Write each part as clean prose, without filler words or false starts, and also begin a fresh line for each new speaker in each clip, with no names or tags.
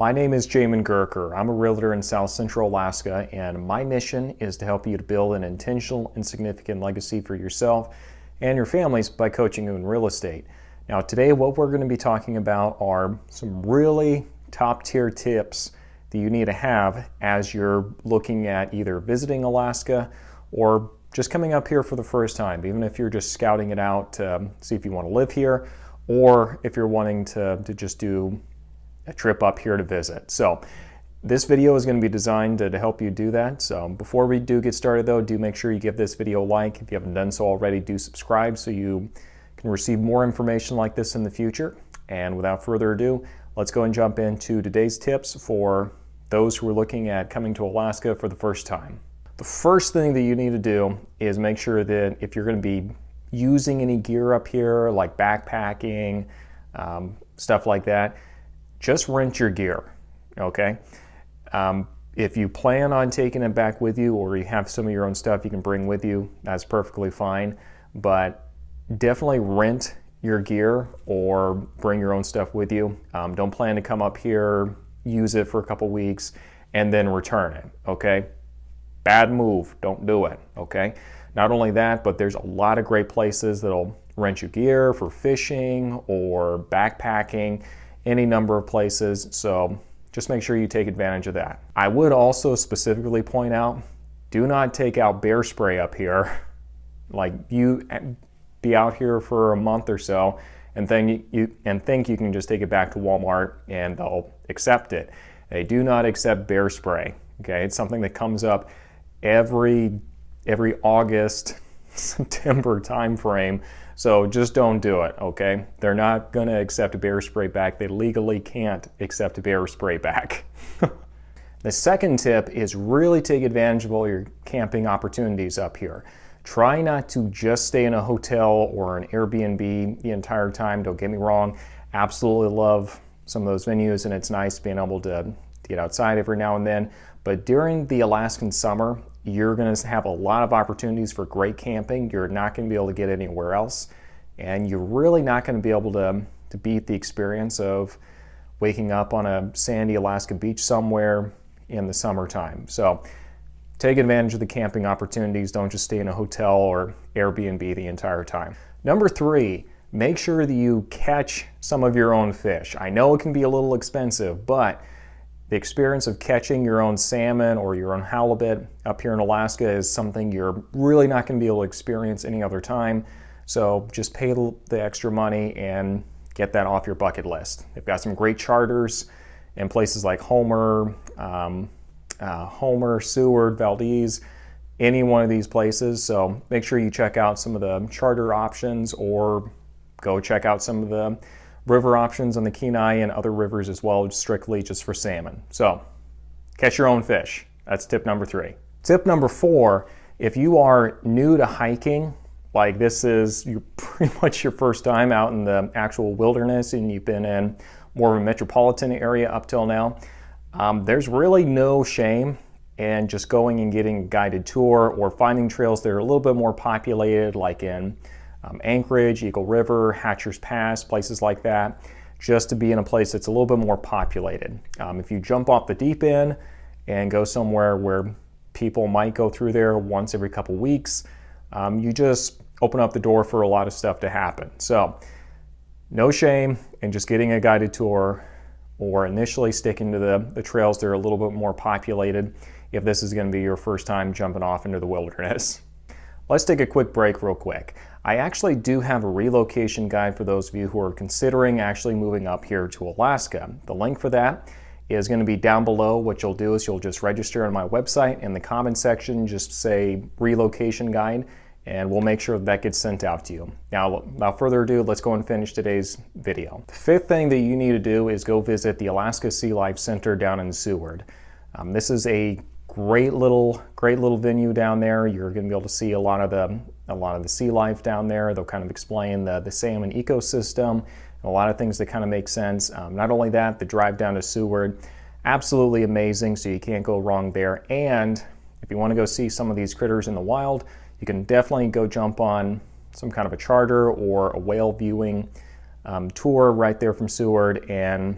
My name is Jamin Goecker. I'm a realtor in South Central Alaska, and my mission is to help you to build an intentional and significant legacy for yourself and your families by coaching you in real estate. Now today what we're going to be talking about are some really top tier tips that you need to have as you're looking at either visiting Alaska or just coming up here for the first time, even if you're just scouting it out to see if you want to live here or if you're wanting to just do a trip up here to visit. So this video is going to be designed to help you do that. So before we do get started though, do make sure you give this video a like. If you haven't done so already, do subscribe so you can receive more information like this in the future. And without further ado, let's go and jump into today's tips for those who are looking at coming to Alaska for the first time. The first thing that you need to do is make sure that if you're going to be using any gear up here, like backpacking, stuff like that, just rent your gear, okay? If you plan on taking it back with you or you have some of your own stuff you can bring with you, that's perfectly fine. But definitely rent your gear or bring your own stuff with you. Don't plan to come up here, use it for a couple weeks, and then return it, okay? Bad move, don't do it, okay? Not only that, but there's a lot of great places that'll rent you gear for fishing or backpacking, any number of places, so just make sure you take advantage of that. I would also specifically point out, do not take out bear spray up here. Like, you be out here for a month or so and think you can just take it back to Walmart and they'll accept it. They do not accept bear spray, okay? It's something that comes up every August, September time frame. So just don't do it, okay? They're not going to accept a bear spray back. They legally can't accept a bear spray back. The second tip is really take advantage of all your camping opportunities up here. Try not to just stay in a hotel or an Airbnb the entire time. Don't get me wrong. Absolutely love some of those venues, and it's nice being able to get outside every now and then. But during the Alaskan summer, you're going to have a lot of opportunities for great camping. You're not going to be able to get anywhere else. And you're really not going to be able to beat the experience of waking up on a sandy Alaska beach somewhere in the summertime. So take advantage of the camping opportunities. Don't just stay in a hotel or Airbnb the entire time. Number 3, make sure that you catch some of your own fish. I know it can be a little expensive, but the experience of catching your own salmon or your own halibut up here in Alaska is something you're really not going to be able to experience any other time. So just pay the extra money and get that off your bucket list. They've got some great charters in places like Homer, Seward, Valdez, any one of these places. So make sure you check out some of the charter options or go check out some of the river options on the Kenai and other rivers as well, strictly just for salmon. So catch your own fish. That's tip number 3. Tip number 4, if you are new to hiking, like this is pretty much your first time out in the actual wilderness and you've been in more of a metropolitan area up till now, there's really no shame in just going and getting a guided tour or finding trails that are a little bit more populated, like in Anchorage, Eagle River, Hatcher's Pass, places like that, just to be in a place that's a little bit more populated. If you jump off the deep end and go somewhere where people might go through there once every couple weeks, you just open up the door for a lot of stuff to happen. So no shame in just getting a guided tour or initially sticking to the trails that are a little bit more populated if this is going to be your first time jumping off into the wilderness. Let's take a quick break real quick. I actually do have a relocation guide for those of you who are considering actually moving up here to Alaska. The link for that is going to be down below. What you'll do is you'll just register on my website. In the comment section, just say relocation guide, and we'll make sure that gets sent out to you. Now, without further ado, let's go and finish today's video. The 5th thing that you need to do is go visit the Alaska Sea Life Center down in Seward. This is a great little venue down there. You're going to be able to see a lot of the sea life down there. They'll kind of explain the salmon ecosystem and a lot of things that kind of make sense. Not only that, the drive down to Seward, absolutely amazing, so you can't go wrong there. And if you want to go see some of these critters in the wild, you can definitely go jump on some kind of a charter or a whale viewing tour right there from Seward, and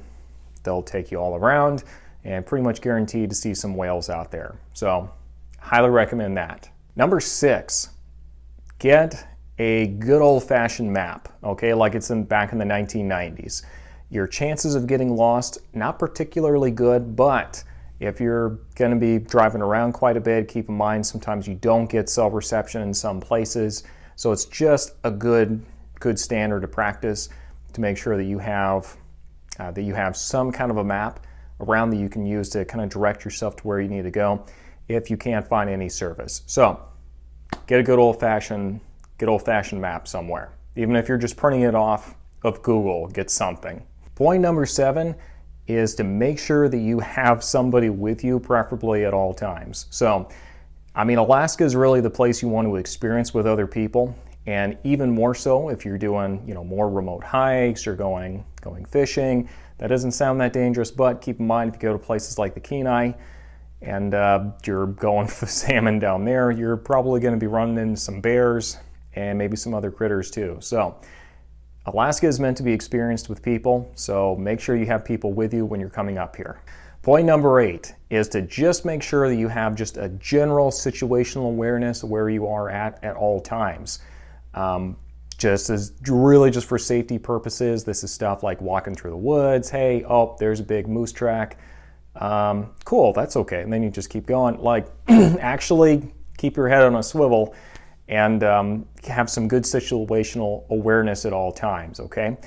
They'll take you all around and pretty much guaranteed to see some whales out there. So highly recommend that. Number 6, get a good old-fashioned map, okay, like it's back in the 1990s. Your chances of getting lost, not particularly good, but if you're going to be driving around quite a bit, keep in mind sometimes you don't get cell reception in some places. So it's just a good standard to practice to make sure that you have some kind of a map around that you can use to kind of direct yourself to where you need to go if you can't find any service. So get a good old-fashioned map somewhere. Even if you're just printing it off of Google, get something. Point number 7 is to make sure that you have somebody with you, preferably at all times. So, I mean, Alaska is really the place you want to experience with other people, and even more so if you're doing, more remote hikes or going fishing. That doesn't sound that dangerous, but keep in mind if you go to places like the Kenai and you're going for salmon down there, you're probably going to be running into some bears and maybe some other critters too. So Alaska is meant to be experienced with people, so make sure you have people with you when you're coming up here. Point number 8 is to just make sure that you have just a general situational awareness of where you are at all times. Just for safety purposes. This is stuff like walking through the woods. Hey, there's a big moose track. Cool, that's okay. And then you just keep going. Like, actually keep your head on a swivel and have some good situational awareness at all times, okay?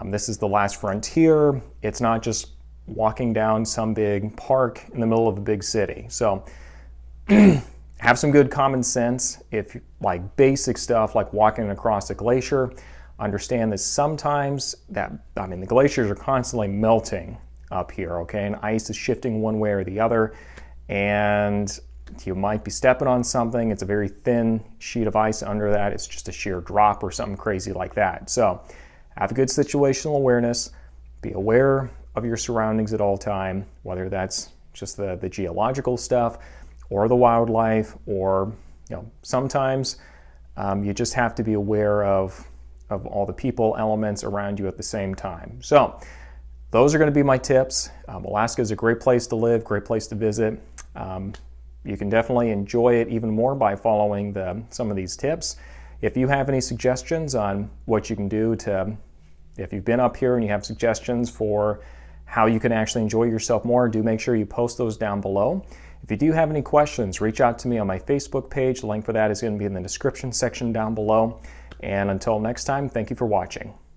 This is the last frontier. It's not just walking down some big park in the middle of a big city. So have some good common sense. If like basic stuff like walking across a glacier, understand that sometimes the glaciers are constantly melting up here, okay? And ice is shifting one way or the other, and you might be stepping on something. It's a very thin sheet of ice under that. It's just a sheer drop or something crazy like that. So have a good situational awareness. Be aware of your surroundings at all time, whether that's just the geological stuff or the wildlife, or sometimes you just have to be aware of all the people, elements around you at the same time. So those are going to be my tips. Alaska is a great place to live, great place to visit. You can definitely enjoy it even more by following some of these tips. If you have any suggestions on what you can do if you've been up here and you have suggestions for how you can actually enjoy yourself more, do make sure you post those down below. If you do have any questions, reach out to me on my Facebook page. The link for that is going to be in the description section down below. And until next time, thank you for watching.